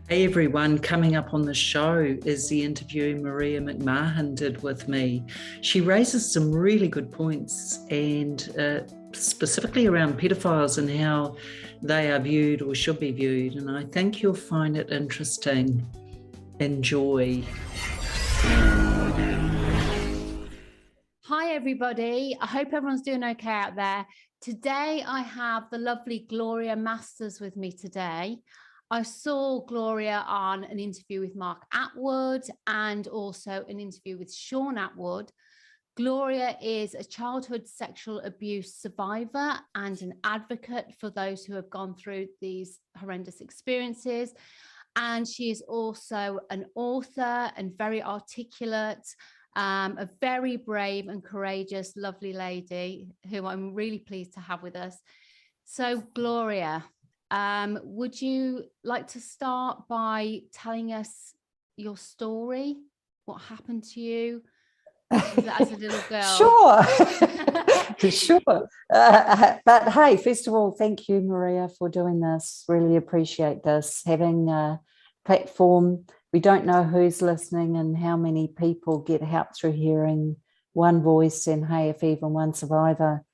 Hey everyone, coming up on the show is the interview Maria McMahon did with me. She raises some really good points and specifically around pedophiles and how they are viewed or should be viewed. And I think you'll find it interesting. Enjoy. Hi everybody, I hope everyone's doing okay out there. Today I have the lovely Gloria Masters with me today. I saw Gloria on an interview with Mark Atwood and also an interview with Sean Atwood. Gloria is a childhood sexual abuse survivor and an advocate for those who have gone through these horrendous experiences. And she is also an author and very articulate, a very brave and courageous, lovely lady who I'm really pleased to have with us. So, Gloria, would you like to start by telling us your story? What happened to you as a little girl? Sure. Sure. But hey, first of all, thank you, Maria, for doing this. Really appreciate this. Having a platform, we don't know who's listening and how many people get help through hearing one voice. And hey, if even one survivor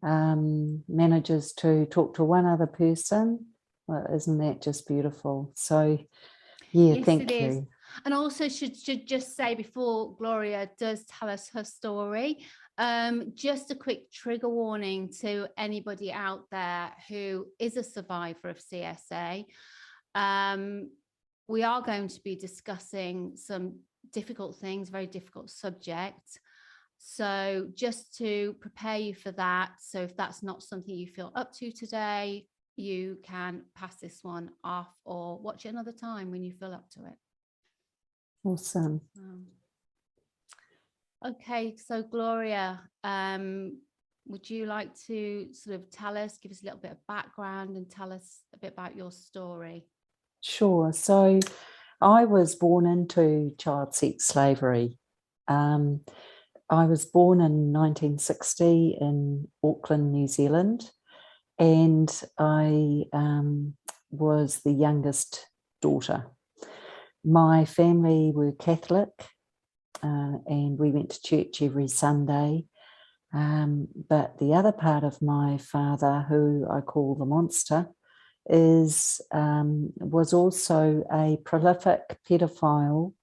manages to talk to one other person, well, isn't that just beautiful? So, yeah, yes, thank it you. is. And also should just say before Gloria does tell us her story, just a quick trigger warning to anybody out there who is a survivor of CSA. We are going to be discussing some difficult things, very difficult subjects. So just to prepare you for that. So if that's not something you feel up to today, you can pass this one off or watch it another time when you feel up to it. Awesome. Okay, so Gloria, would you like to sort of give us a little bit of background and tell us a bit about your story? Sure. So I was born into child sex slavery. I was born in 1960 in Auckland, New Zealand, and I was the youngest daughter. My family were Catholic, and we went to church every Sunday. But the other part of my father, who I call the monster, was also a prolific pedophile,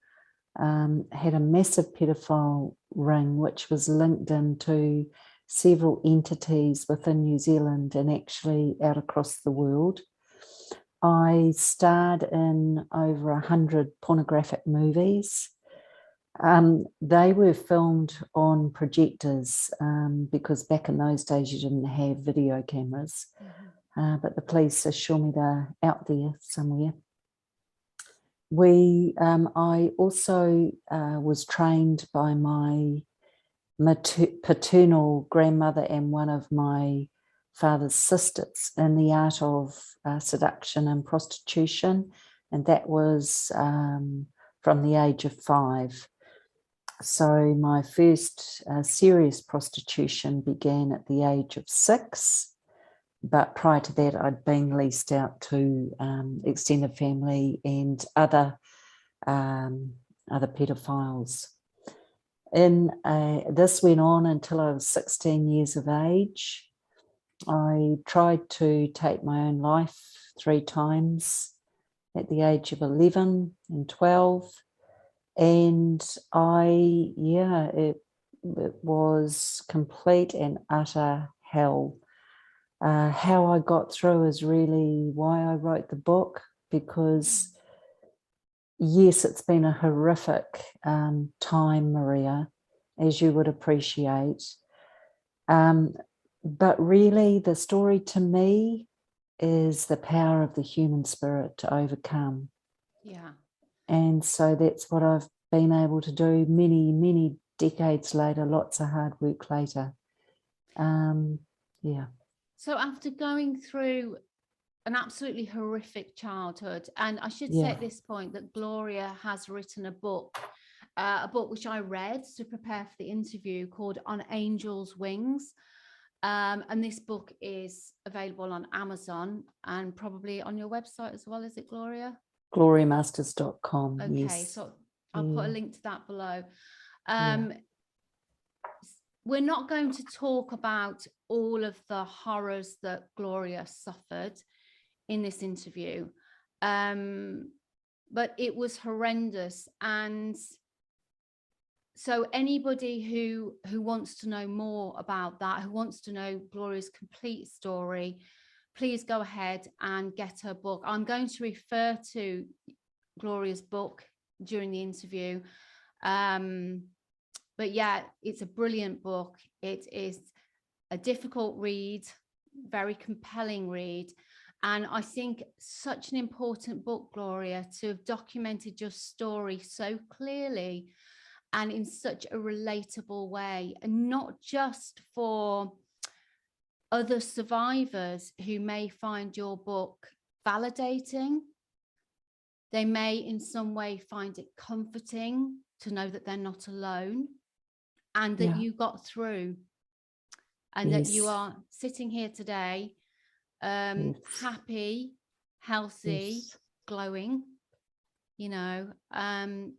had a massive pedophile ring, which was linked into several entities within New Zealand and actually out across the world. I starred in over 100 pornographic movies. They were filmed on projectors because back in those days you didn't have video cameras. Mm-hmm. But the police assure me they're out there somewhere. I also was trained by my paternal grandmother and one of my father's sisters in the art of seduction and prostitution, and that was from the age of 5. So my first serious prostitution began at the age of 6, but prior to that I'd been leased out to extended family and other pedophiles. This went on until I was 16 years of age. I tried to take my own life 3 times at the age of 11 and 12. And it was complete and utter hell. How I got through is really why I wrote the book, because yes, it's been a horrific time, Maria, as you would appreciate. But really the story to me is the power of the human spirit to overcome. Yeah. And so that's what I've been able to do many, many decades later, lots of hard work later. Yeah. So after going through an absolutely horrific childhood, and I should say at this point that Gloria has written a book which I read to prepare for the interview called On Angel's Wings. And this book is available on Amazon and probably on your website as well, is it, Gloria? gloriamasters.com. Okay, yes. so I'll put a link to that below. Yeah. We're not going to talk about all of the horrors that Gloria suffered in this interview, but it was horrendous. And so anybody who wants to know more about that, who wants to know Gloria's complete story, please go ahead and get her book. I'm going to refer to Gloria's book during the interview. But yeah, it's a brilliant book. It is a difficult read, very compelling read. And I think such an important book, Gloria, to have documented your story so clearly and in such a relatable way, and not just for other survivors who may find your book validating. They may in some way find it comforting to know that they're not alone and that you got through, and that you are sitting here today, happy, healthy, glowing, you know, and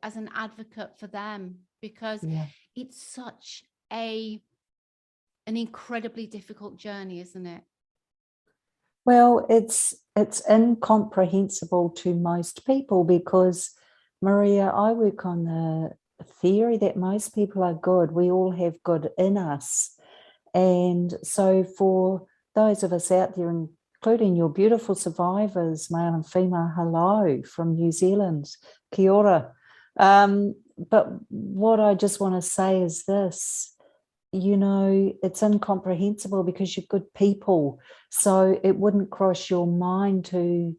as an advocate for them, because it's such an incredibly difficult journey, isn't it? Well, it's incomprehensible to most people because, Maria, I work on the theory that most people are good. We all have good in us. And so for those of us out there, including your beautiful survivors, male and female, hello from New Zealand, kia ora. But what I just want to say is this, you know, it's incomprehensible because you're good people. So it wouldn't cross your mind to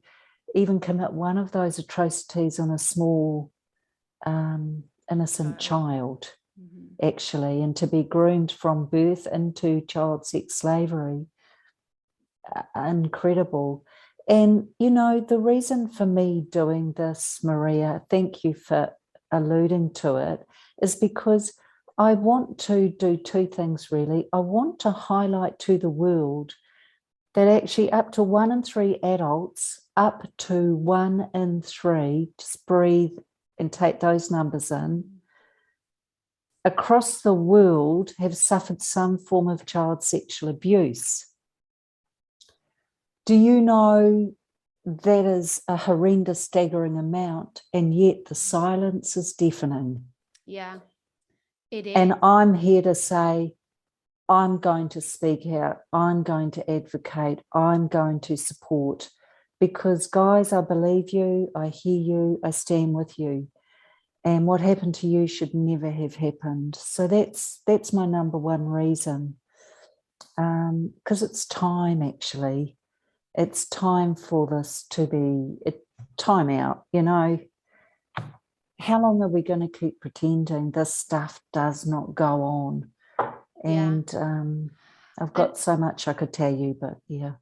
even commit one of those atrocities on a small, innocent child, actually, and to be groomed from birth into child sex slavery. Incredible. And, you know, the reason for me doing this, Maria, thank you for alluding to it, is because I want to do two things, really. I want to highlight to the world that actually up to 1 in 3 adults, up to 1 in 3, just breathe and take those numbers in, across the world have suffered some form of child sexual abuse. Do you know that is a horrendous, staggering amount, and yet the silence is deafening? Yeah, it is. And I'm here to say, I'm going to speak out, I'm going to advocate, I'm going to support, because guys, I believe you, I hear you, I stand with you. And what happened to you should never have happened. So that's my number one reason. Because it's time, actually. It's time for this to be time out, you know. How long are we going to keep pretending this stuff does not go on? And I've got so much I could tell you, but yeah.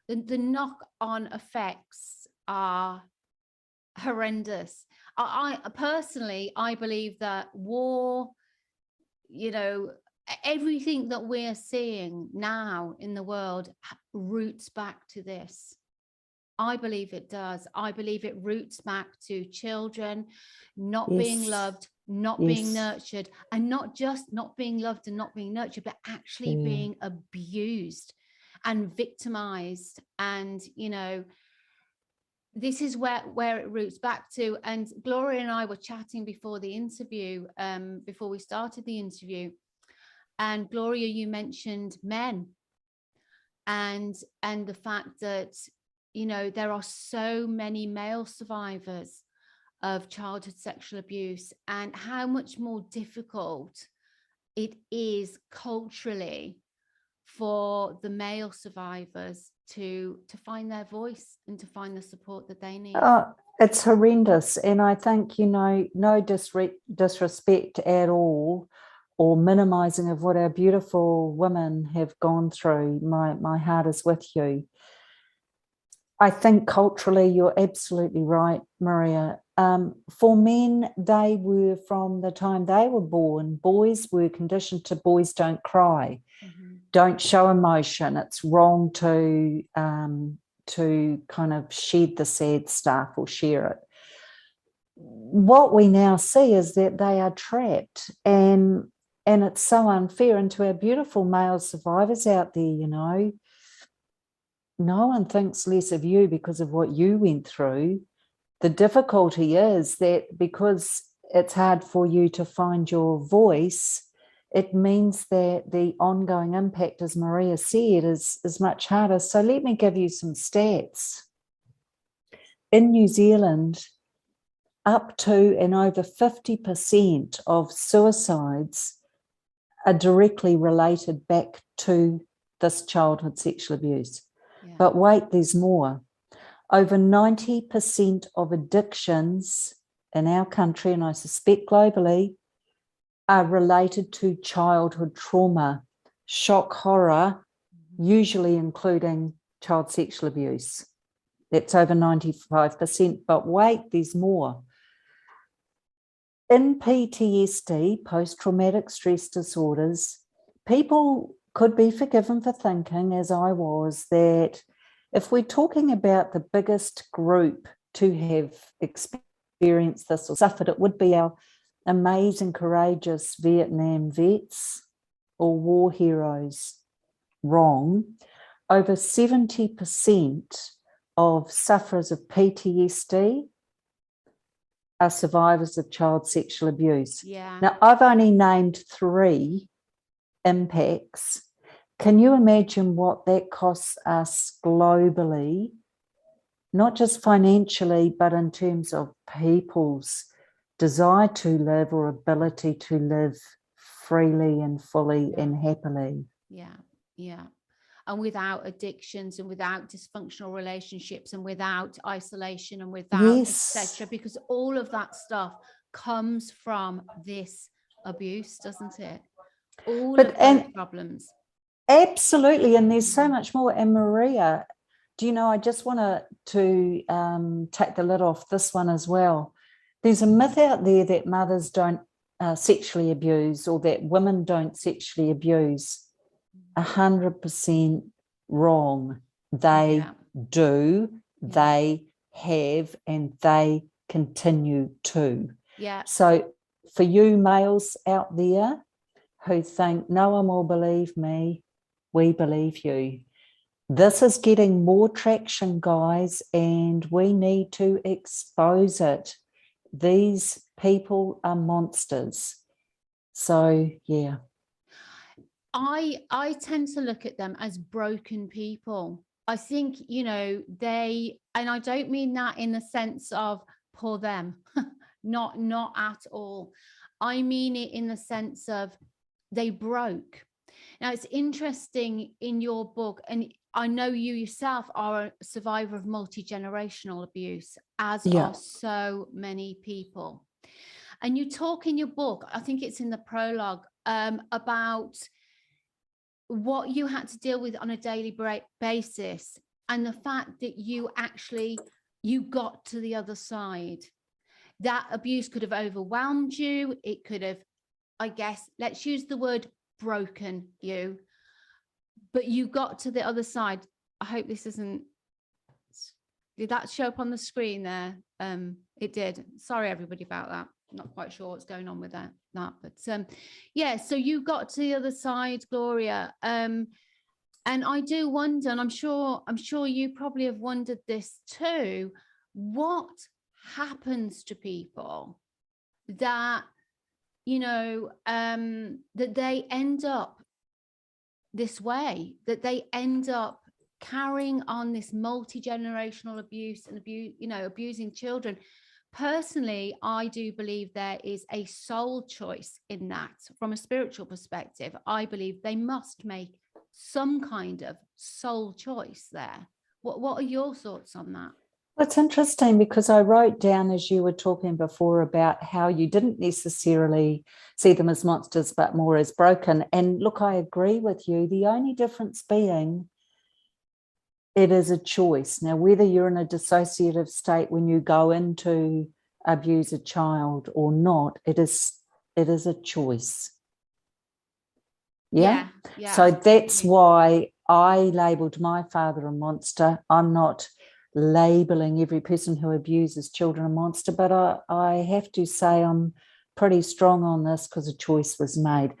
The knock-on effects are horrendous. I personally, I believe that war, you know, everything that we're seeing now in the world roots back to this. I believe it does. I believe it roots back to children not being loved, not being nurtured, and not just not being loved and not being nurtured, but actually being abused and victimized. And, you know, this is where it roots back to. And Gloria and I were chatting before the interview, before we started the interview. And Gloria, you mentioned men and the fact that, you know, there are so many male survivors of childhood sexual abuse, and how much more difficult it is culturally for the male survivors to find their voice and to find the support that they need. It's horrendous. And I think, you know, no disrespect at all or minimizing of what our beautiful women have gone through. My heart is with you. I think culturally, you're absolutely right, Maria. For men, they were, from the time they were born, boys were conditioned to boys don't cry, don't show emotion. It's wrong to to kind of shed the sad stuff or share it. What we now see is that they are trapped, and it's so unfair. And to our beautiful male survivors out there, you know, no one thinks less of you because of what you went through. The difficulty is that because it's hard for you to find your voice, it means that the ongoing impact, as Maria said, is much harder. So let me give you some stats. In New Zealand, up to and over 50% of suicides are directly related back to this childhood sexual abuse. Yeah. But wait, there's more. Over 90% of addictions in our country, and I suspect globally, are related to childhood trauma, shock, horror, usually including child sexual abuse. That's over 95%. But wait, there's more. In PTSD, post-traumatic stress disorders, people could be forgiven for thinking, as I was, that if we're talking about the biggest group to have experienced this or suffered, it would be our amazing, courageous Vietnam vets or war heroes. Wrong. Over 70% of sufferers of PTSD are survivors of child sexual abuse. Yeah. Now, I've only named 3 impacts. Can you imagine what that costs us globally, not just financially, but in terms of people's desire to live or ability to live freely and fully and happily? Yeah, yeah. And without addictions and without dysfunctional relationships and without isolation and without etc. Because all of that stuff comes from this abuse, doesn't it? All of those problems. Absolutely. And there's so much more. And Maria, do you know, I just want to take the lid off this one as well. There's a myth out there that mothers don't sexually abuse, or that women don't sexually abuse. 100% wrong. They do, they have, and they continue to. Yeah. So for you males out there who think no one will believe me, we believe you. This is getting more traction, guys, and we need to expose it. These people are monsters. So, yeah. I tend to look at them as broken people. I think, you know, and I don't mean that in the sense of poor them, not at all. I mean it in the sense of they broke. Now, it's interesting in your book, and I know you yourself are a survivor of multi-generational abuse, as are so many people. And you talk in your book, I think it's in the prologue, about what you had to deal with on a daily basis, and the fact that you got to the other side. That abuse could have overwhelmed you. It could have, I guess, let's use the word broken you, but you got to the other side. I hope this isn't, did that show up on the screen there? It did. Sorry everybody about that. Not quite sure what's going on with that, but yeah, so you got to the other side, Gloria, and I do wonder, and I'm sure you probably have wondered this too, what happens to people that, you know, that they end up this way, that they end up carrying on this multi-generational abuse and abusing children. Personally, I do believe there is a soul choice in that. From a spiritual perspective, I believe they must make some kind of soul choice there. What are your thoughts on that? Well, it's interesting because I wrote down, as you were talking before, about how you didn't necessarily see them as monsters, but more as broken. And look, I agree with you. The only difference being it is a choice. Now, whether you're in a dissociative state when you go in to abuse a child or not, it is a choice. Yeah. Yeah. So that's why I labelled my father a monster. I'm not labelling every person who abuses children a monster, but I have to say I'm pretty strong on this because a choice was made.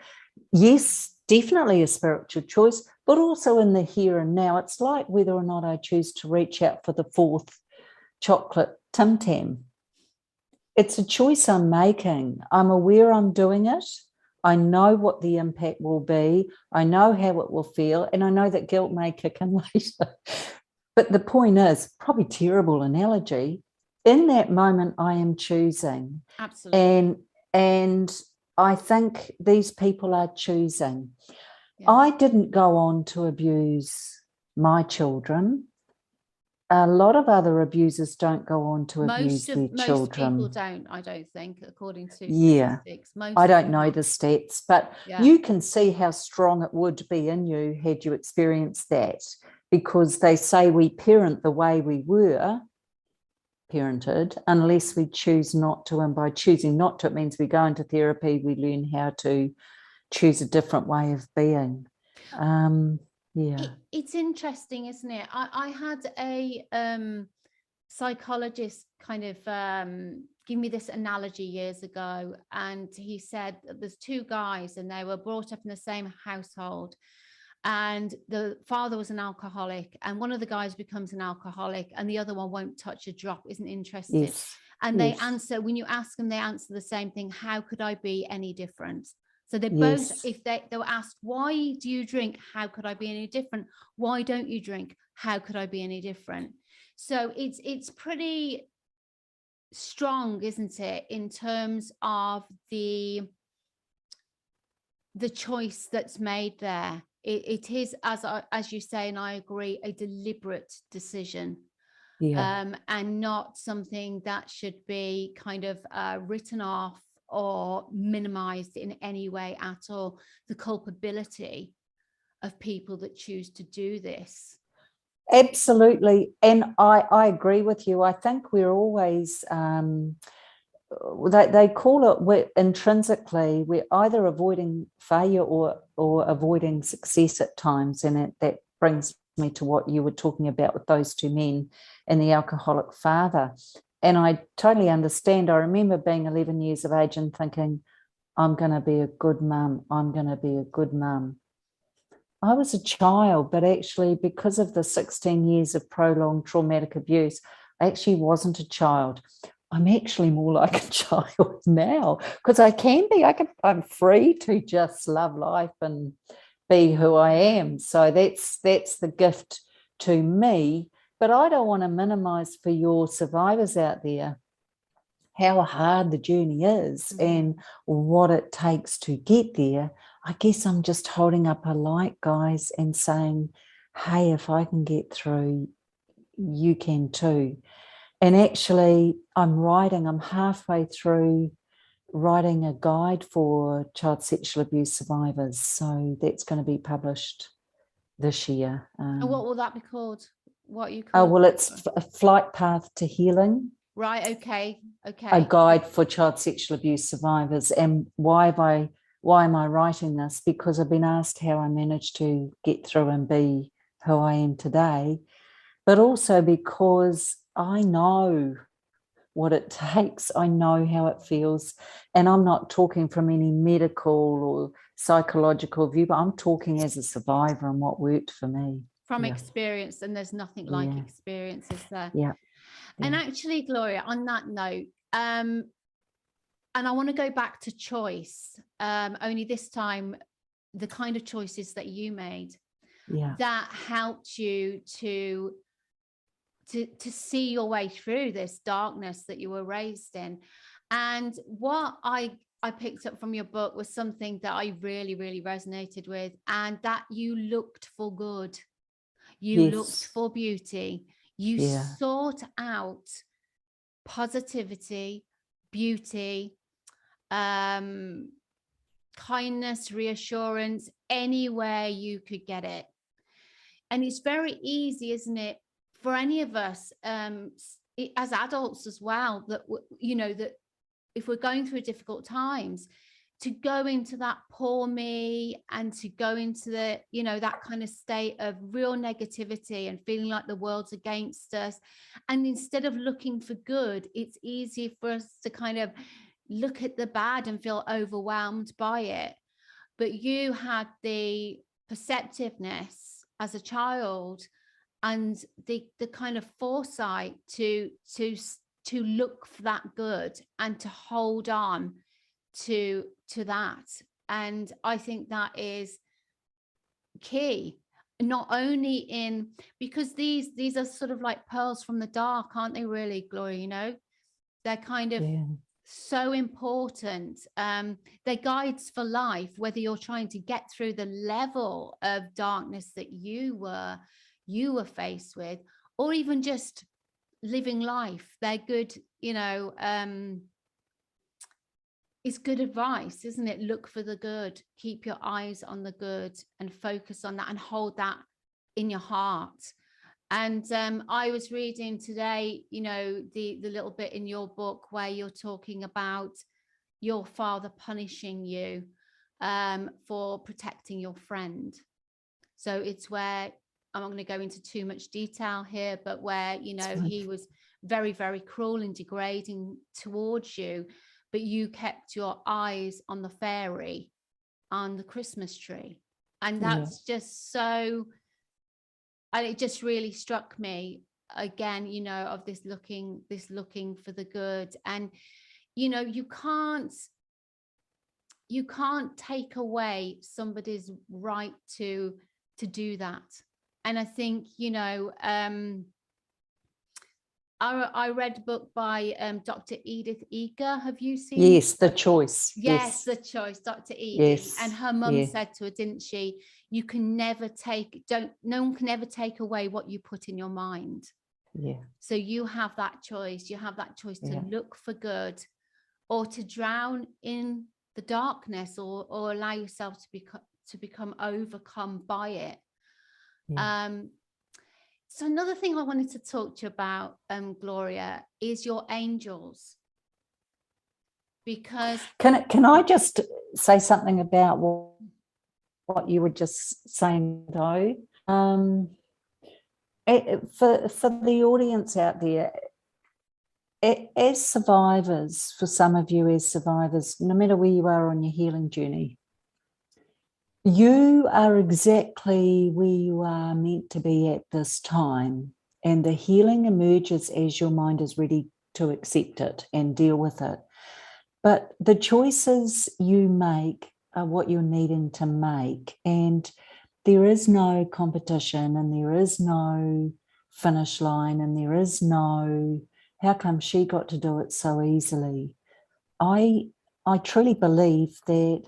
Yes, definitely a spiritual choice, but also in the here and now. It's like whether or not I choose to reach out for the 4th chocolate Tim Tam. It's a choice I'm making. I'm aware I'm doing it. I know what the impact will be. I know how it will feel. And I know that guilt may kick in later. But the point is, probably terrible analogy, in that moment I am choosing. Absolutely. And I think these people are choosing. Yeah. I didn't go on to abuse my children. A lot of other abusers don't go on to abuse their children. Most people don't, I don't think, according to statistics. Most I don't know the stats, but yeah. You can see how strong it would be in you had you experienced that, because they say we parent the way we were parented unless we choose not to. And by choosing not to, it means we go into therapy, we learn how to choose a different way of being. It's interesting, isn't it? I had a psychologist kind of give me this analogy years ago, and he said there's 2 guys and they were brought up in the same household, and the father was an alcoholic, and one of the guys becomes an alcoholic and the other one won't touch a drop, isn't interested. Yes. And they answer, when you ask them, they answer the same thing: how could I be any different? So they both, if they were asked, why do you drink? How could I be any different? Why don't you drink? How could I be any different? So it's pretty strong, isn't it, in terms of the choice that's made there. It is, as you say, and I agree, a deliberate decision. And not something that should be kind of written off or minimized in any way at all. The culpability of people that choose to do this. Absolutely. And I agree with you. I think we're always, they call it, intrinsically, we're either avoiding failure or avoiding success at times. And that brings me to what you were talking about with those 2 men and the alcoholic father. And I totally understand. I remember being 11 years of age and thinking, I'm going to be a good mum. I'm going to be a good mum. I was a child, but actually because of the 16 years of prolonged traumatic abuse, I actually wasn't a child. I'm actually more like a child now because I can be. I'm free to just love life and be who I am. So that's the gift to me. But I don't want to minimize for your survivors out there how hard the journey is and what it takes to get there. I guess I'm just holding up a light, guys, and saying, hey, if I can get through, you can too. And actually, I'm halfway through writing a guide for child sexual abuse survivors. So that's going to be published this year. And what will that be called? What you call? Oh, well, it's a flight path to healing. Right. Okay. A guide for child sexual abuse survivors. And why am I writing this? Because I've been asked how I managed to get through and be who I am today, but also because I know what it takes. I know how it feels. And I'm not talking from any medical or psychological view, but I'm talking as a survivor and what worked for me. From experience, and there's nothing like experience, is there? Yeah. And actually, Gloria, on that note, and I want to go back to choice, only this time, the kind of choices that you made that helped you to see your way through this darkness that you were raised in. And what I picked up from your book was something that I really, really resonated with, and that you looked for good. You looked for beauty. You sought out positivity, beauty, kindness, reassurance, anywhere you could get it. And it's very easy, isn't it, for any of us, as adults as well, that, you know, that if we're going through difficult times, to go into that poor me and to go into the, you know, that kind of state of real negativity and feeling like the world's against us. And instead of looking for good, it's easy for us to kind of look at the bad and feel overwhelmed by it. But you had the perceptiveness as a child and the kind of foresight to look for that good and to hold on to that. And I think that is key, not only in, because these are sort of like pearls from the dark, aren't they, really, Gloria? You know, they're kind of so important. They're guides for life, whether you're trying to get through the level of darkness that you were faced with, or even just living life. They're good, you know, it's good advice, isn't it? Look for the good, keep your eyes on the good and focus on that and hold that in your heart. And I was reading today, you know, the little bit in your book where you're talking about your father punishing you for protecting your friend. So it's where, I'm not going to go into too much detail here, but where, you know, he was very, very cruel and degrading towards you, but you kept your eyes on the fairy on the Christmas tree. And that's just so, and it just really struck me again, you know, of this looking for the good. And, you know, you can't take away somebody's right to do that. And I think, you know, I read a book by Dr. Edith Eger. Have you seen? Yes, The Choice. Yes, The Choice, Dr. Edith. Yes. And her mum said to her, didn't she, you can never no one can ever take away what you put in your mind. Yeah. So you have that choice. You have that choice to look for good or to drown in the darkness, or allow yourself to become overcome by it. Yeah. So another thing I wanted to talk to you about, Gloria, is your angels. Because can I just say something about what you were just saying, though? For the audience out there, as survivors, for some of you as survivors, no matter where you are on your healing journey, you are exactly where you are meant to be at this time, and the healing emerges as your mind is ready to accept it and deal with it. But the choices you make are what you're needing to make, and there is no competition, and there is no finish line, and there is no, how come she got to do it so easily? I truly believe that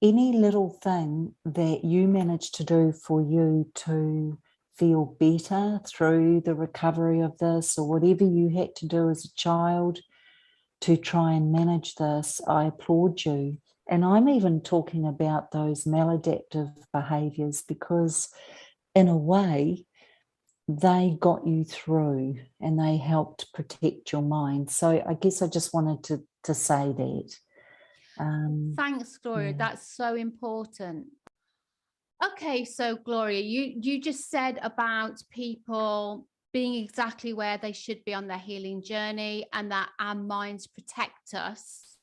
any little thing that you manage to do for you to feel better through the recovery of this, or whatever you had to do as a child to try and manage this, I applaud you. And I'm even talking about those maladaptive behaviours, because in a way they got you through and they helped protect your mind. So I guess I just wanted to say that. Thanks, Gloria. That's so important. Okay, so Gloria, you just said about people being exactly where they should be on their healing journey, and that our minds protect us.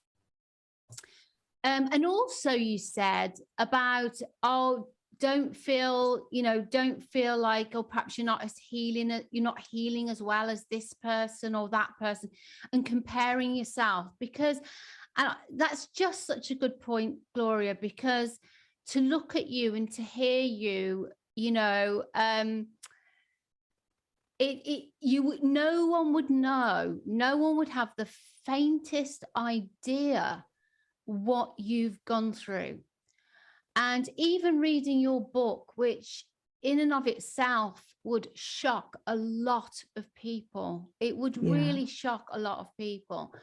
And also you said about, don't feel like, perhaps you're not healing as well as this person or that person, and comparing yourself, because that's just such a good point, Gloria, because to look at you and to hear you, no one would know, no one would have the faintest idea what you've gone through. And even reading your book, which in and of itself would shock a lot of people, it would really shock a lot of people.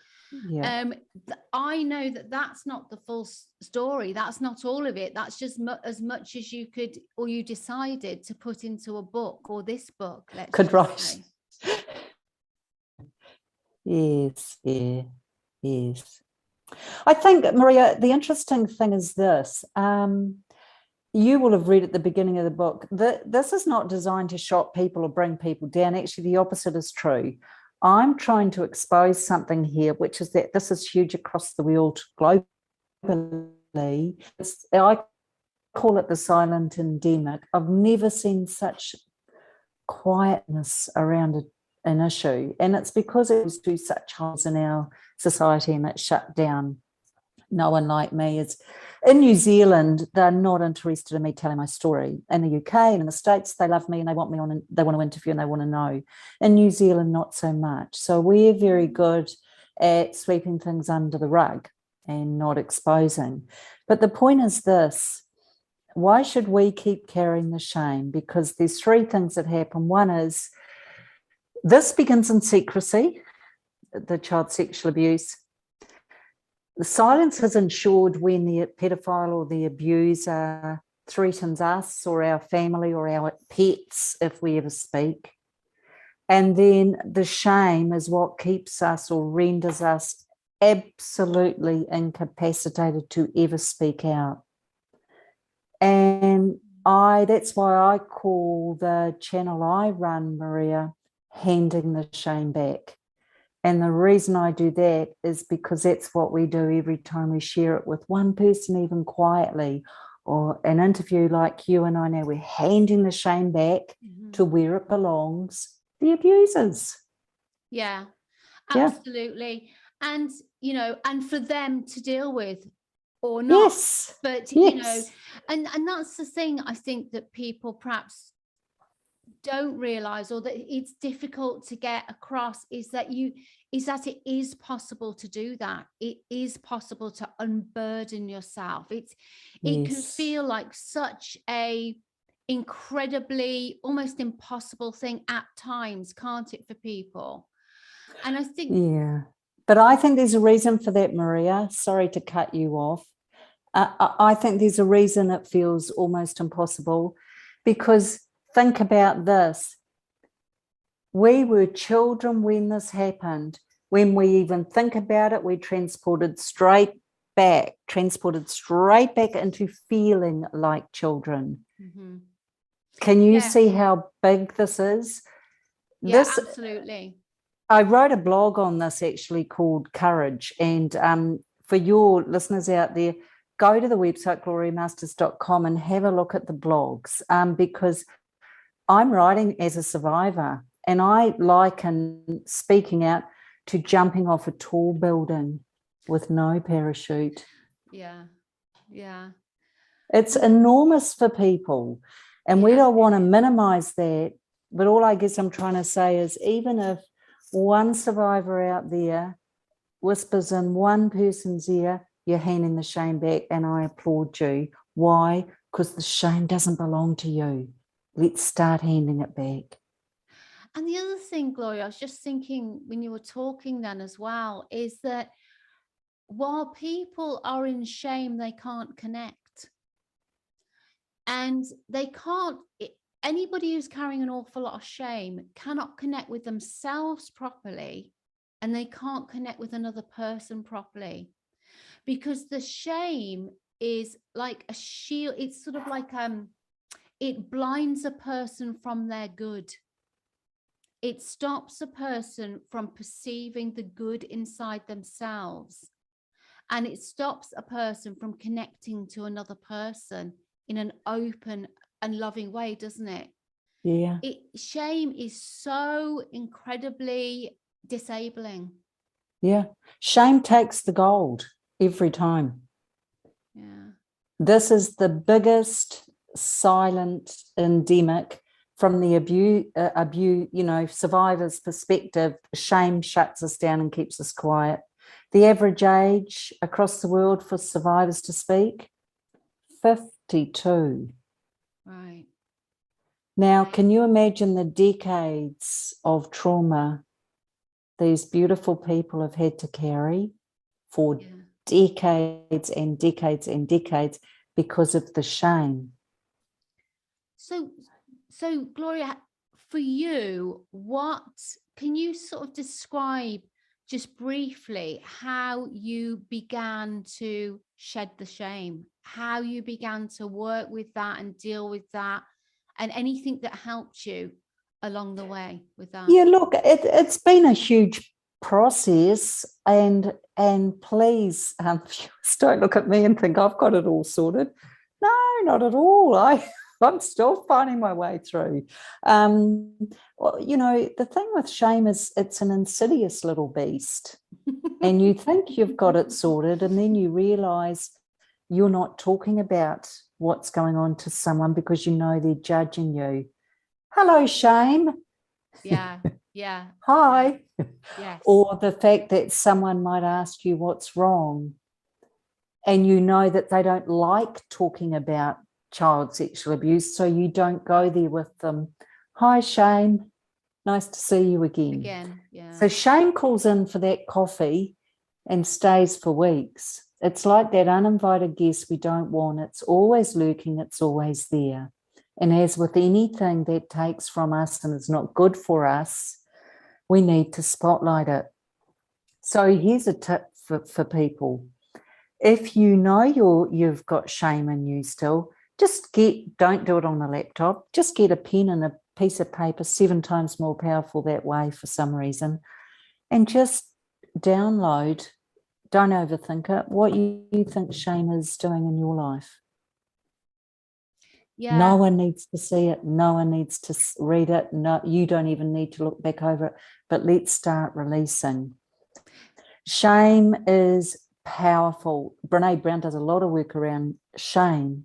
I know that that's not the full story. That's not all of it. That's just as much as you could, or you decided to put into a book, or this book. Could write. Yes. I think, Maria, the interesting thing is this. You will have read at the beginning of the book that this is not designed to shock people or bring people down. Actually, the opposite is true. I'm trying to expose something here, which is that this is huge across the world globally. I call it the silent endemic. I've never seen such quietness around an issue, and it's because it was through such holes in our society and it shut down. No one like me is. In New Zealand, they're not interested in me telling my story. In the UK and in the States, they love me and they want me on, and they want to interview and they want to know. In New Zealand, not so much. So we're very good at sweeping things under the rug and not exposing. But the point is this: why should we keep carrying the shame? Because there's three things that happen. One is this begins in secrecy, the child sexual abuse. The silence is ensured when the pedophile or the abuser threatens us or our family or our pets if we ever speak. And then the shame is what keeps us or renders us absolutely incapacitated to ever speak out. And that's why I call the channel I run, Maria, Handing the Shame Back. And the reason I do that is because that's what we do every time we share it with one person, even quietly, or an interview like you and I now. We're handing the shame back to where it belongs, the abusers. Yeah, absolutely. Yeah. And, you know, and for them to deal with or not. Yes. But, yes. you know, and that's the thing I think that people perhaps don't realize, or that it's difficult to get across, is that it is possible to do that. It is possible to unburden yourself. It can feel like such a incredibly almost impossible thing at times, can't it, for people? And I think but I think there's a reason for that, Maria. Sorry to cut you off. I think there's a reason it feels almost impossible, because think about this. We were children when this happened. When we even think about it, we're transported straight back into feeling like children. Mm-hmm. Can you see how big this is? Yeah, absolutely. I wrote a blog on this actually called Courage. And for your listeners out there, go to the website gloriamasters.com and have a look at the blogs, because I'm writing as a survivor, and I liken speaking out to jumping off a tall building with no parachute. Yeah. It's enormous for people, and we don't want to minimize that. But all I guess I'm trying to say is, even if one survivor out there whispers in one person's ear, you're handing the shame back, and I applaud you. Why? Because the shame doesn't belong to you. Let's start handing it back. And the other thing, Gloria, I was just thinking when you were talking then as well, is that while people are in shame, they can't connect. And they can't, anybody who's carrying an awful lot of shame cannot connect with themselves properly, and they can't connect with another person properly, because the shame is like a shield. It's sort of like it blinds a person from their good. It stops a person from perceiving the good inside themselves, and it stops a person from connecting to another person in an open and loving way, doesn't it? Yeah. Shame is so incredibly disabling. Yeah. Shame takes the gold every time. Yeah. This is the biggest silent endemic from the abuse, survivor's perspective. Shame shuts us down and keeps us quiet. The average age across the world for survivors to speak, 52. Right. Now, can you imagine the decades of trauma these beautiful people have had to carry for decades and decades and decades because of the shame? So Gloria, for you, what can you sort of describe just briefly how you began to shed the shame, how you began to work with that and deal with that, and anything that helped you along the way with that. Yeah, look, it's been a huge process, and please, don't look at me and think I've got it all sorted. No, not at all. I'm still finding my way through. Well, you know, the thing with shame is it's an insidious little beast, and you think you've got it sorted, and then you realise you're not talking about what's going on to someone because you know they're judging you. Hello, shame. Yeah. Hi. Yes. Or the fact that someone might ask you what's wrong, and you know that they don't like talking about child sexual abuse, so you don't go there with them. Hi, shame. Nice to see you again. Yeah. So shame calls in for that coffee and stays for weeks. It's like that uninvited guest we don't want. It's always lurking. It's always there. And as with anything that takes from us and is not good for us, we need to spotlight it. So here's a tip for people. If you know you've got shame in you still, don't do it on the laptop. Just get a pen and a piece of paper, 7 times more powerful that way for some reason, and just download, don't overthink it, what you think shame is doing in your life. Yeah. No one needs to see it. No one needs to read it. No, you don't even need to look back over it. But let's start releasing. Shame is powerful. Brene Brown does a lot of work around shame,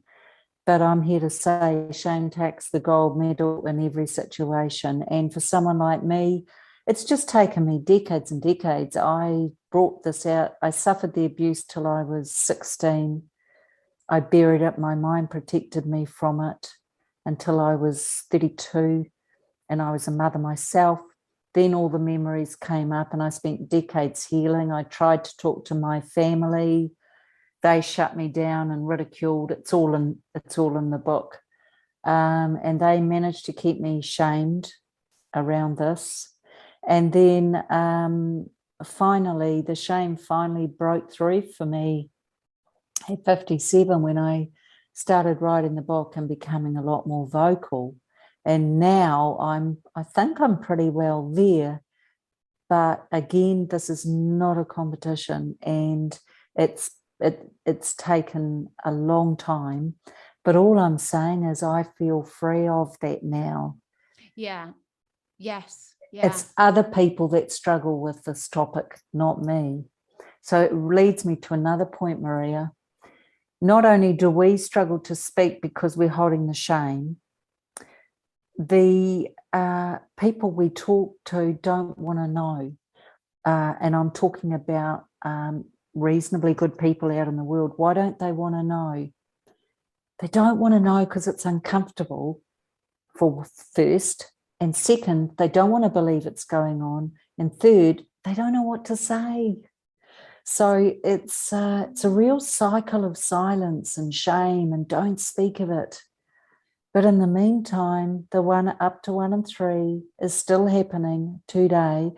but I'm here to say shame takes the gold medal in every situation. And for someone like me, it's just taken me decades and decades. I brought this out. I suffered the abuse till I was 16. I buried it. My mind protected me from it until I was 32, and I was a mother myself. Then all the memories came up, and I spent decades healing. I tried to talk to my family. They shut me down and ridiculed. It's all in the book. And they managed to keep me shamed around this. And then finally, the shame finally broke through for me at 57 when I started writing the book and becoming a lot more vocal. And now I think I'm pretty well there. But again, this is not a competition, and it's taken a long time. But all I'm saying is I feel free of that now. Yeah. Yes. Yeah. It's other people that struggle with this topic, not me. So it leads me to another point, Maria. Not only do we struggle to speak because we're holding the shame, the people we talk to don't want to know. And I'm talking about reasonably good people out in the world. Why don't they want to know? They don't want to know because it's uncomfortable, for first. And second, they don't want to believe it's going on. And third, they don't know what to say. So it's a real cycle of silence and shame and don't speak of it. But in the meantime, the one up to 1 and 3 is still happening today.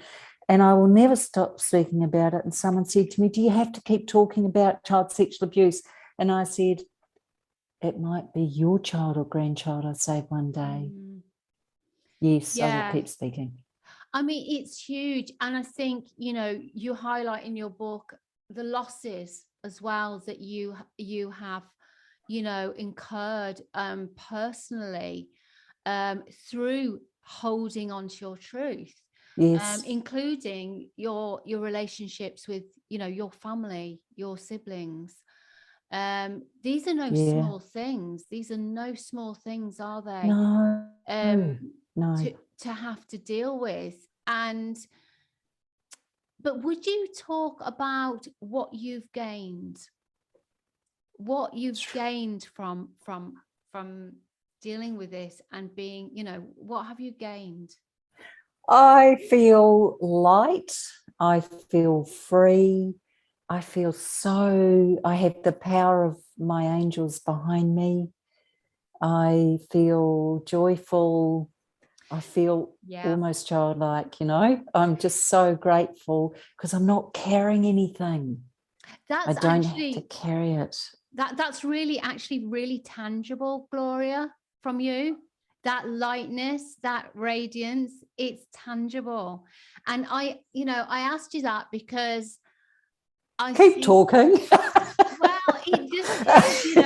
And I will never stop speaking about it. And someone said to me, do you have to keep talking about child sexual abuse? And I said, it might be your child or grandchild I save one day. Yes, I will keep speaking. I mean, it's huge. And I think, you highlight in your book the losses as well that you have, incurred personally through holding on to your truth. Yes. Including your relationships with, your family, your siblings. These are no small things. These are no small things, are they? No. No. To have to deal with. But would you talk about what you've gained? What you've gained from dealing with this and being, what have you gained? I feel light. I feel free. I feel I have the power of my angels behind me. I feel joyful. I feel Yeah. almost childlike, you know. I'm just so grateful because I'm not carrying anything. I don't have to carry it. That's really actually really tangible, Gloria, from you. That lightness, that radiance, it's tangible. And I asked you that because I Keep talking. Well, it just is,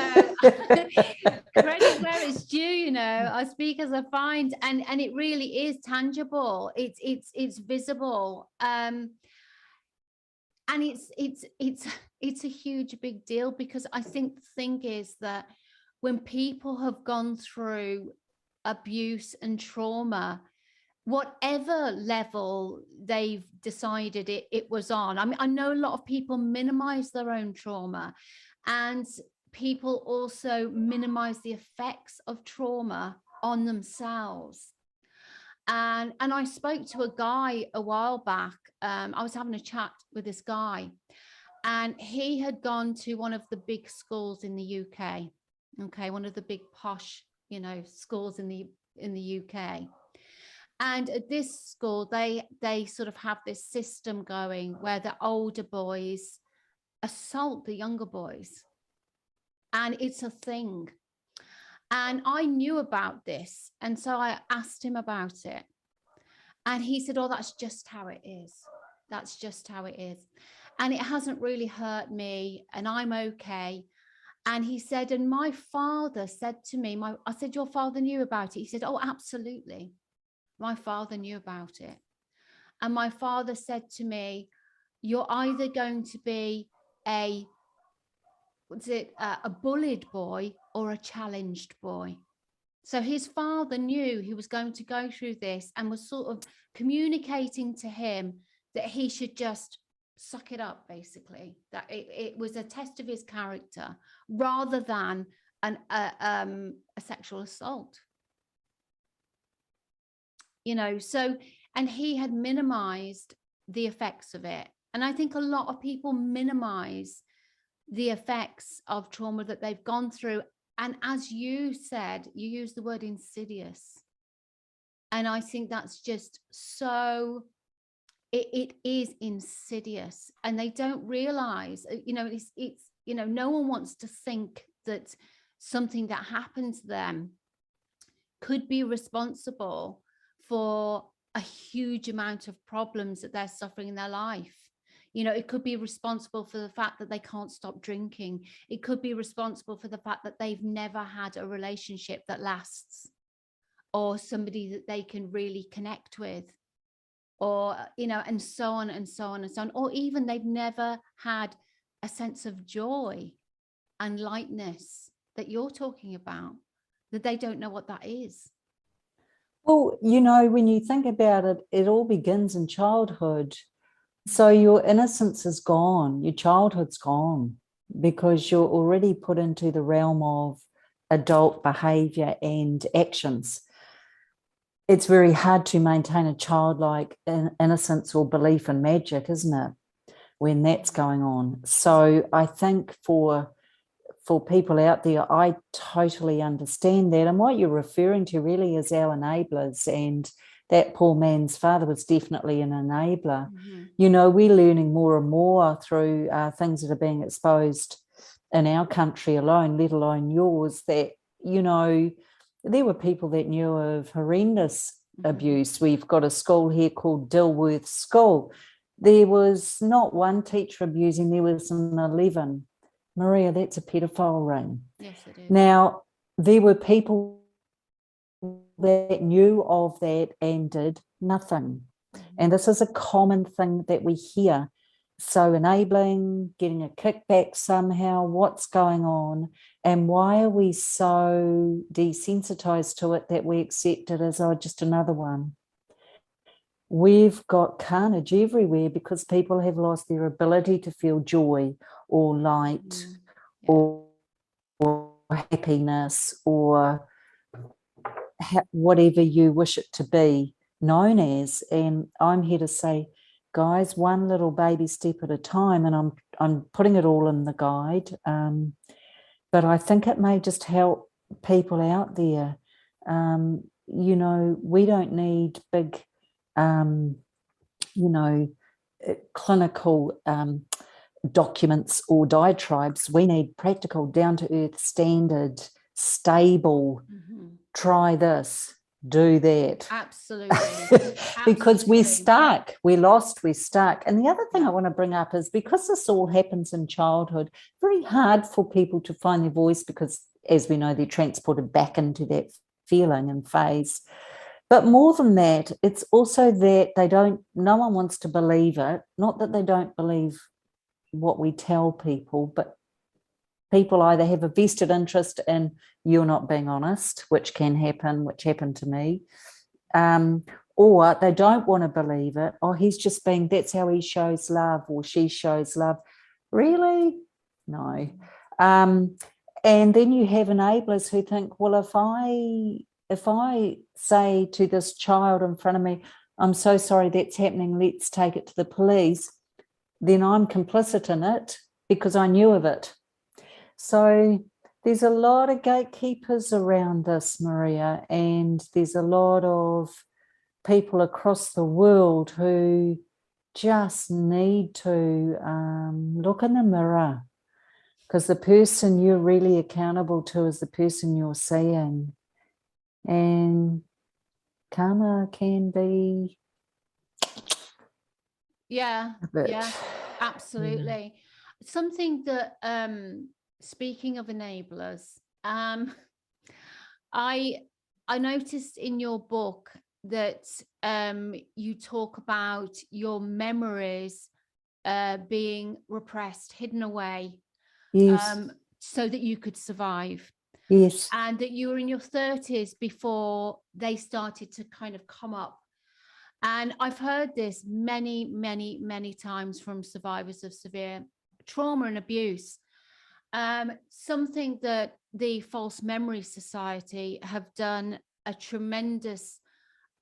credit where it's due, I speak as I find, and it really is tangible. It's visible. And it's a huge big deal, because I think the thing is that when people have gone through abuse and trauma, whatever level they've decided it was on. I mean, I know a lot of people minimize their own trauma, and people also minimize the effects of trauma on themselves. And I spoke to a guy a while back. I was having a chat with this guy, and he had gone to one of the big schools in the UK. Okay, one of the big posh, schools in the UK. And at this school, they sort of have this system going where the older boys assault the younger boys. And it's a thing. And I knew about this. And so I asked him about it. And he said, oh, that's just how it is. That's just how it is. And it hasn't really hurt me, and I'm okay. And he said, and my father said to me, I said, your father knew about it? He said, oh, absolutely. My father knew about it. And my father said to me, you're either going to be a bullied boy or a challenged boy. So his father knew he was going to go through this, and was sort of communicating to him that he should just suck it up, basically, that it was a test of his character rather than a sexual assault. So, and he had minimized the effects of it. And I think a lot of people minimize the effects of trauma that they've gone through. And as you said, you used the word insidious. And I think that's just so, it is insidious. And they don't realize, it's no one wants to think that something that happened to them could be responsible for a huge amount of problems that they're suffering in their life. It could be responsible for the fact that they can't stop drinking. It could be responsible for the fact that they've never had a relationship that lasts, or somebody that they can really connect with, or, and so on and so on and so on. Or even they've never had a sense of joy and lightness that you're talking about, that they don't know what that is. Well, when you think about it, it all begins in childhood. So your innocence is gone, your childhood's gone, because you're already put into the realm of adult behavior and actions. It's very hard to maintain a childlike innocence or belief in magic, isn't it, when that's going on? So I think for people out there, I totally understand that. And what you're referring to really is our enablers, and that poor man's father was definitely an enabler. Mm-hmm. We're learning more and more through things that are being exposed in our country alone, let alone yours, that, there were people that knew of horrendous mm-hmm. abuse. We've got a school here called Dilworth School. There was not one teacher abusing, there was an 11. Maria, that's a pedophile ring. Yes, it is. Now, there were people that knew of that and did nothing. Mm-hmm. And this is a common thing that we hear. So enabling, getting a kickback somehow, what's going on? And why are we so desensitized to it that we accept it as, just another one? We've got carnage everywhere because people have lost their ability to feel joy or light or happiness or whatever you wish it to be known as. And I'm here to say, guys, one little baby step at a time, and I'm putting it all in the guide. But I think it may just help people out there. you know, we don't need big, you know, clinical documents or diatribes. We need practical, down-to-earth, standard, stable, try this, do that. Absolutely. Because we're Absolutely. stuck, we're stuck. And the other thing I want to bring up is, because this all happens in childhood, very hard for people to find their voice, because, as we know, they're transported back into that feeling and phase. But more than that, it's also that no one wants to believe it. Not that they don't believe what we tell people, but people either have a vested interest in you're not being honest, which can happen, which happened to me, or they don't want to believe it. Oh, he's just being, that's how he shows love, or she shows love. Really? No. And then you have enablers who think, well, if I say to this child in front of me, I'm so sorry that's happening, let's take it to the police, then I'm complicit in it because I knew of it. So there's a lot of gatekeepers around this, Maria, and there's a lot of people across the world who just need to look in the mirror, because the person you're really accountable to is the person you're seeing. And karma can be absolutely. Something that speaking of enablers, I noticed in your book that you talk about your memories being repressed, hidden away, so that you could survive. Yes. And that you were in your 30s before they started to kind of come up. And I've heard this many, many, many times from survivors of severe trauma and abuse. Something that the False Memory Society have done a tremendous,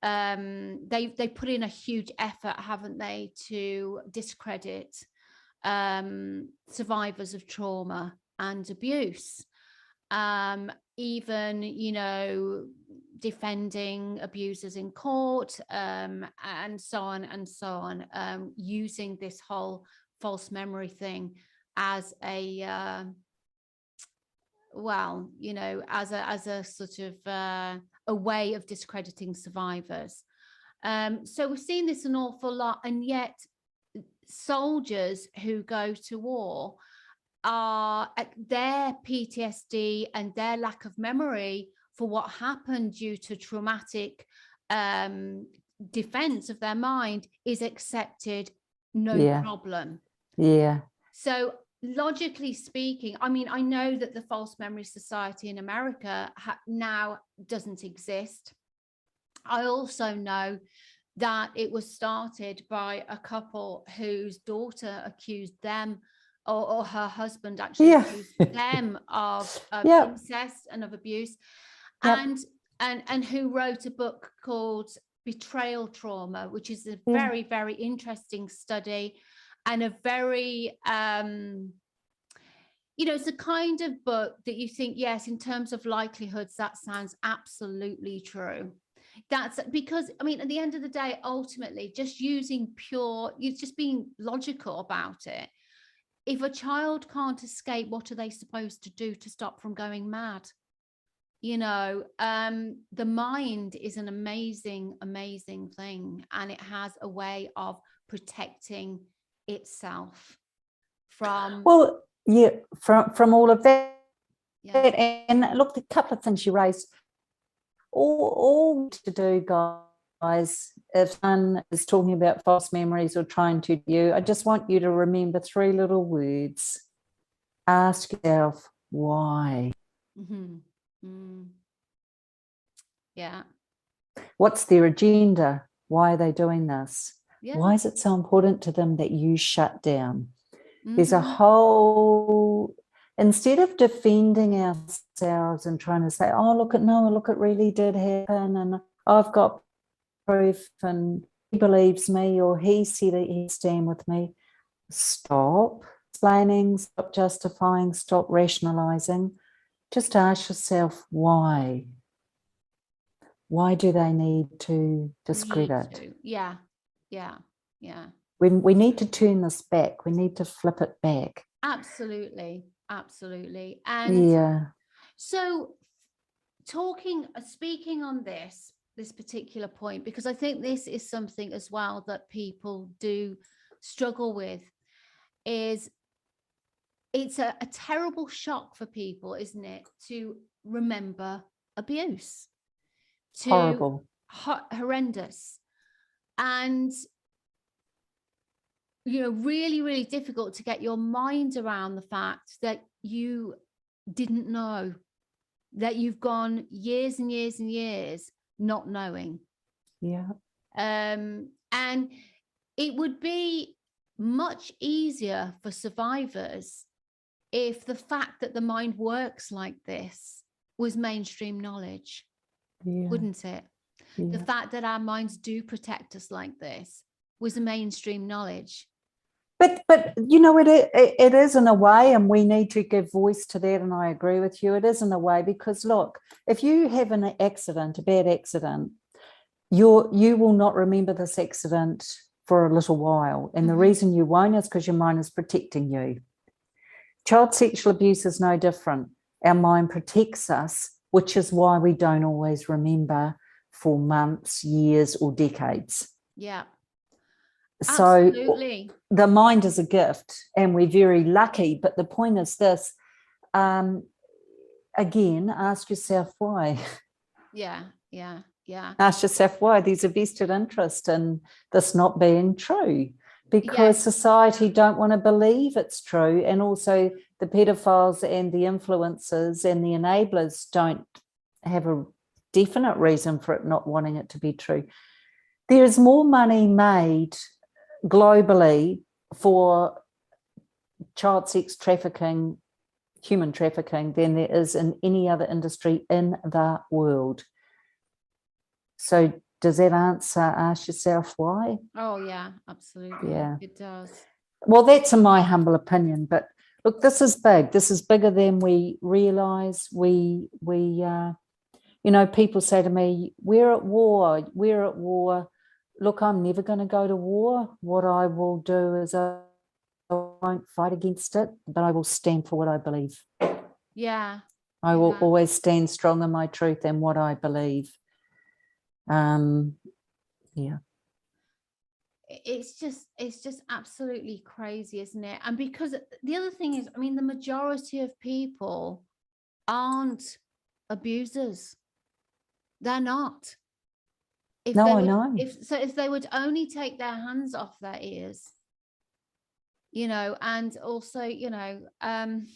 they put in a huge effort, haven't they, to discredit survivors of trauma and abuse. Even, you know, defending abusers in court, and so on and so on, using this whole false memory thing as a well, you know, as a sort of a way of discrediting survivors. So we've seen this an awful lot, and yet soldiers who go to war are at their PTSD and their lack of memory for what happened due to traumatic defense of their mind is accepted, no problem. Yeah. So logically speaking, I mean, I know that the False Memory Society in America now doesn't exist. I also know that it was started by a couple whose daughter accused them, or her husband actually accused them of incest and of abuse, and who wrote a book called Betrayal Trauma, which is a very, very interesting study, and a very you know, it's a kind of book that you think, yes, in terms of likelihoods, that sounds absolutely true. That's because, I mean, at the end of the day, ultimately, just just being logical about it. If a child can't escape, what are they supposed to do to stop from going mad? You know, the mind is an amazing, amazing thing, and it has a way of protecting itself from. Well, yeah, from all of that. Yeah. And look, the couple of things you raised, all to do, guys, if someone is talking about false memories or trying to do, I just want you to remember 3 little words. Ask yourself why. Yeah. What's their agenda? Why are they doing this? Why is it so important to them that you shut down? There's a whole, instead of defending ourselves and trying to say, oh, look, it really did happen, and I've got proof, and he believes me, or he said that he'd stand with me. Stop explaining, stop justifying, stop rationalizing. Just ask yourself why. Why do they need to Need discredit? to. Yeah. We need to turn this back. We need to flip it back. Absolutely. And Yeah. so speaking on this particular point, because I think this is something as well that people do struggle with, is it's a terrible shock for people, isn't it, to remember abuse, Horrible. Horrendous, and really, really difficult to get your mind around the fact that you didn't know, that you've gone years and years and years not knowing. Yeah. And it would be much easier for survivors if the fact that the mind works like this was mainstream knowledge, wouldn't it? The fact that our minds do protect us like this was a mainstream knowledge. But it is in a way, and we need to give voice to that, and I agree with you. It is in a way, because look, if you have an accident, a bad accident, you will not remember this accident for a little while. And the reason you won't is because your mind is protecting you. Child sexual abuse is no different. Our mind protects us, which is why we don't always remember for months, years, or decades. Yeah. So absolutely. The mind is a gift, and we're very lucky. But the point is this, again, ask yourself why. Yeah. Ask yourself why. There's a vested interest in this not being true, because society don't want to believe it's true, and also the pedophiles and the influencers and the enablers don't have a definite reason for it not wanting it to be true. There is more money made globally for child sex trafficking, human trafficking, than there is in any other industry in the world. So does that answer, ask yourself why? Oh yeah, absolutely. Yeah, it does. Well, that's in my humble opinion, but look, this is big. This is bigger than we realize. People say to me, we're at war. Look, I'm never going to go to war. What I will do is I won't fight against it, but I will stand for what I believe. Yeah. I will always stand strong in my truth and what I believe. Yeah. It's just absolutely crazy, isn't it? And because the other thing is, I mean, the majority of people aren't abusers. They're not. I know. If they would only take their hands off their ears, and also, I don't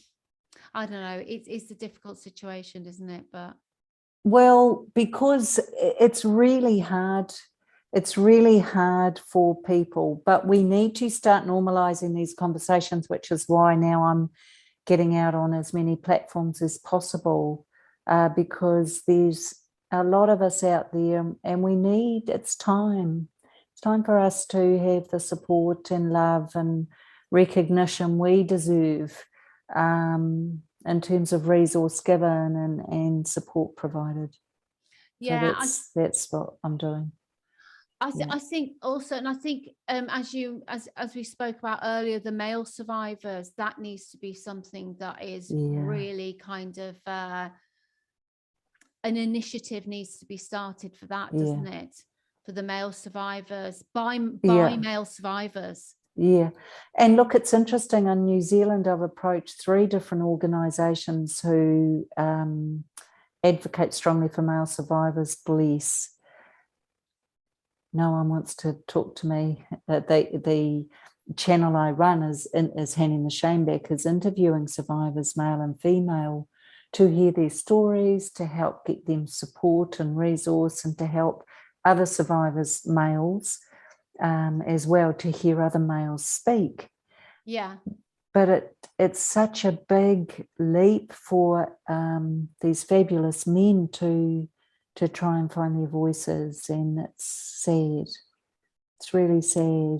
know, it's a difficult situation, isn't it? But well, because it's really hard. It's really hard for people, but we need to start normalizing these conversations, which is why now I'm getting out on as many platforms as possible, because there's a lot of us out there, and it's time for us to have the support and love and recognition we deserve, in terms of resource given and support provided. Yeah, so that's what I'm doing. I think also, and I think as we spoke about earlier, the male survivors, that needs to be something that is really kind of an initiative needs to be started for that, doesn't it? For the male survivors, by male survivors. Yeah. And look, it's interesting, in New Zealand I've approached 3 different organisations who advocate strongly for male survivors. Bless. No one wants to talk to me. The channel I run is Handing the Shame Back, is interviewing survivors, male and female, to hear their stories, to help get them support and resource, and to help other survivors, males, as well, to hear other males speak. Yeah. But it's such a big leap for these fabulous men to try and find their voices, and it's sad. It's really sad.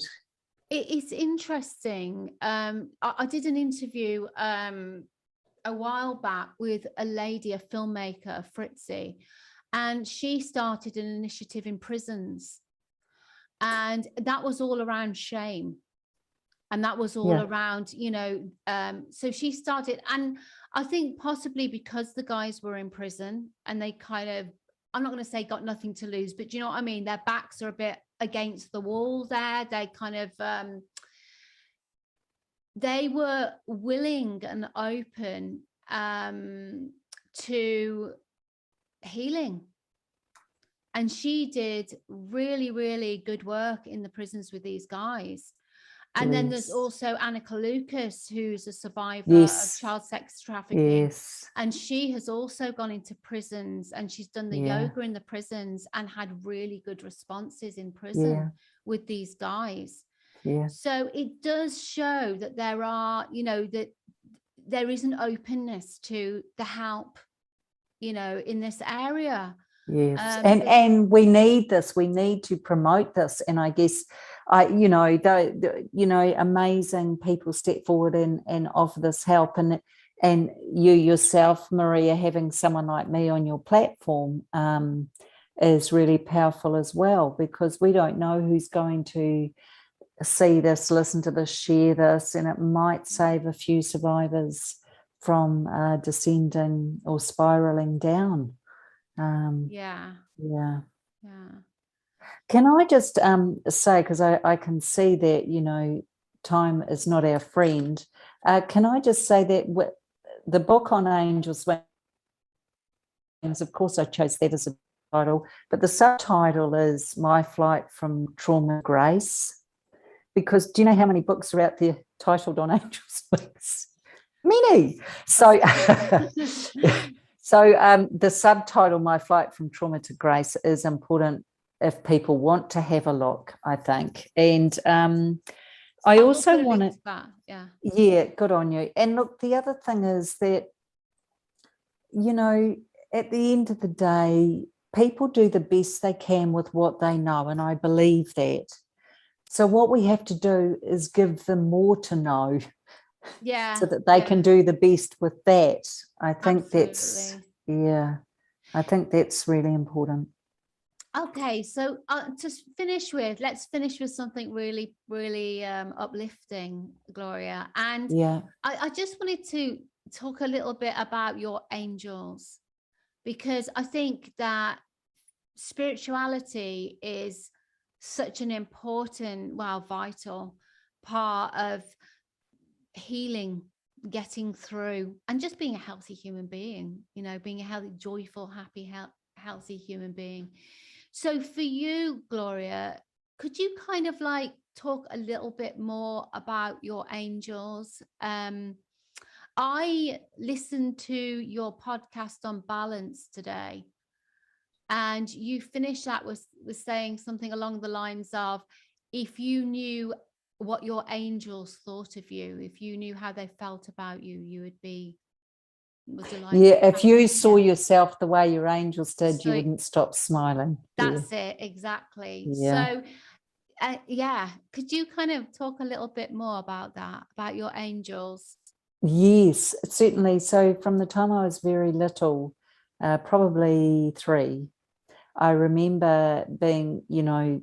It's interesting. I did an interview a while back with a lady, a filmmaker, Fritzi, And she started an initiative in prisons. And that was all around shame. And that was all around, you know, so she started, and I think possibly because the guys were in prison and they kind of, I'm not going to say got nothing to lose, but do you know what I mean? Their backs are a bit against the wall there. They kind of, they were willing and open to healing. And she did really, really good work in the prisons with these guys. And then there's also Annika Lucas, who's a survivor of child sex trafficking. And she has also gone into prisons, and she's done the yoga in the prisons and had really good responses in prison with these guys. So it does show that there are, you know, that there is an openness to the help, you know, in this area. And we need this. We need to promote this. And I guess, you know, amazing people step forward and offer this help. And you yourself, Maria, having someone like me on your platform is really powerful as well, because we don't know who's going to see this, listen to this, share this, and it might save a few survivors from descending or spiraling down. Can I just say, because I can see that, you know, time is not our friend, can I just say that the book on angels wings, of course I chose that as a title, but the subtitle is My Flight from Trauma to Grace, because do you know how many books are out there titled on angels wings? Many. So the subtitle, My Flight from Trauma to Grace, is important if people want to have a look, I think. And I also want to, good on you. And look, the other thing is that, you know, at the end of the day, people do the best they can with what they know, and I believe that. So what we have to do is give them more to know, so that they can do the best with that. I think that's I think that's really important. Okay, so let's finish with something really, really uplifting, Gloria. And I just wanted to talk a little bit about your angels, because I think that spirituality is such an important, vital part of healing, getting through, and just being a healthy human being, you know, being a healthy, joyful, happy, healthy human being. So for you, Gloria, could you kind of like talk a little bit more about your angels? I listened to your podcast on balance today, and you finished that with saying something along the lines of, if you knew what your angels thought of you, if you knew how they felt about you, you would be delighted. If you saw yourself the way your angels did, you wouldn't stop smiling. That's it, exactly. So could you kind of talk a little bit more about that, about your angels? Yes, certainly. So from the time I was very little, probably 3, I remember being, you know,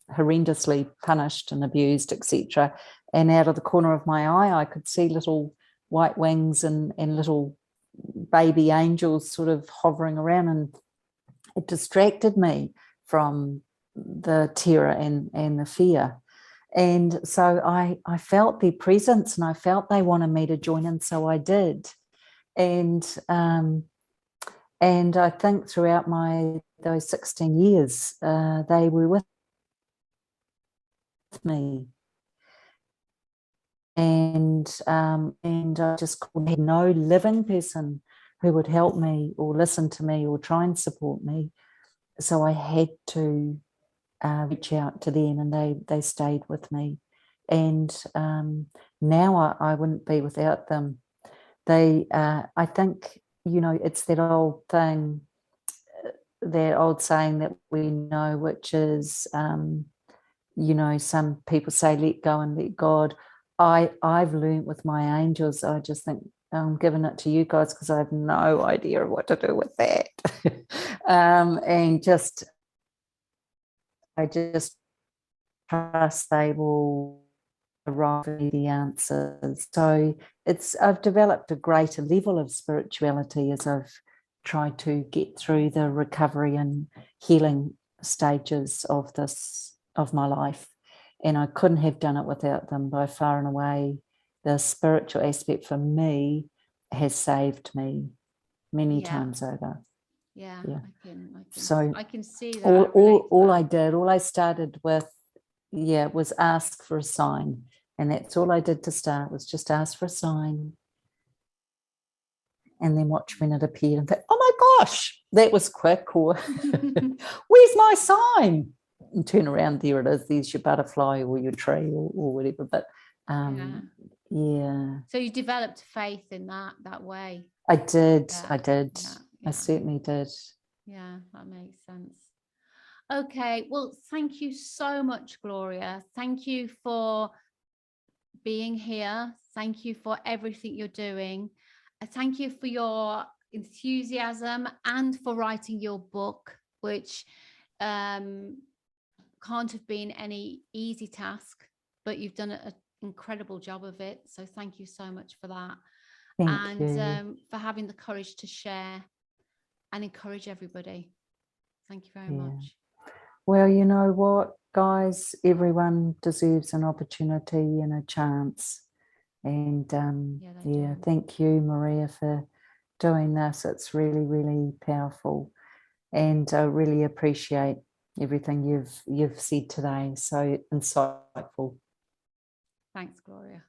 horrendously punished and abused, etc. And out of the corner of my eye, I could see little white wings and little baby angels sort of hovering around, and it distracted me from the terror and the fear. And so I felt their presence, and I felt they wanted me to join in, so I did. And I think throughout those 16 years, they were with me. And I just had no living person who would help me or listen to me or try and support me. So I had to reach out to them, and they stayed with me. And now I wouldn't be without them. I think, you know, it's that old thing, that old saying that we know, which is, you know, some people say, let go and let God. I've learned with my angels. I just think I'm giving it to you guys because I have no idea what to do with that. And just I just trust they will arrive at the answers. So I've developed a greater level of spirituality as I've tried to get through the recovery and healing stages of my life. And I couldn't have done it without them. By far and away, the spiritual aspect for me has saved me many times over. Yeah. So I can see that. all I started with, was ask for a sign. And that's all I did to start, was just ask for a sign. And then watch when it appeared and think, oh my gosh, that was quick. Or where's my sign? And turn around, there it is. There's your butterfly or your tree or whatever. But So you developed faith in that way. I did. Yeah. I did. Yeah. I certainly did. Yeah, that makes sense. Okay, well, thank you so much, Gloria. Thank you for being here. Thank you for everything you're doing. Thank you for your enthusiasm and for writing your book, which can't have been any easy task, but you've done an incredible job of it. So thank you so much for that. Thank you. For having the courage to share and encourage everybody. Thank you very much. Well, you know what, guys, everyone deserves an opportunity and a chance. And thank you, Maria, for doing this. It's really, really powerful. And I really appreciate everything you've said today. So insightful. Thanks, Gloria.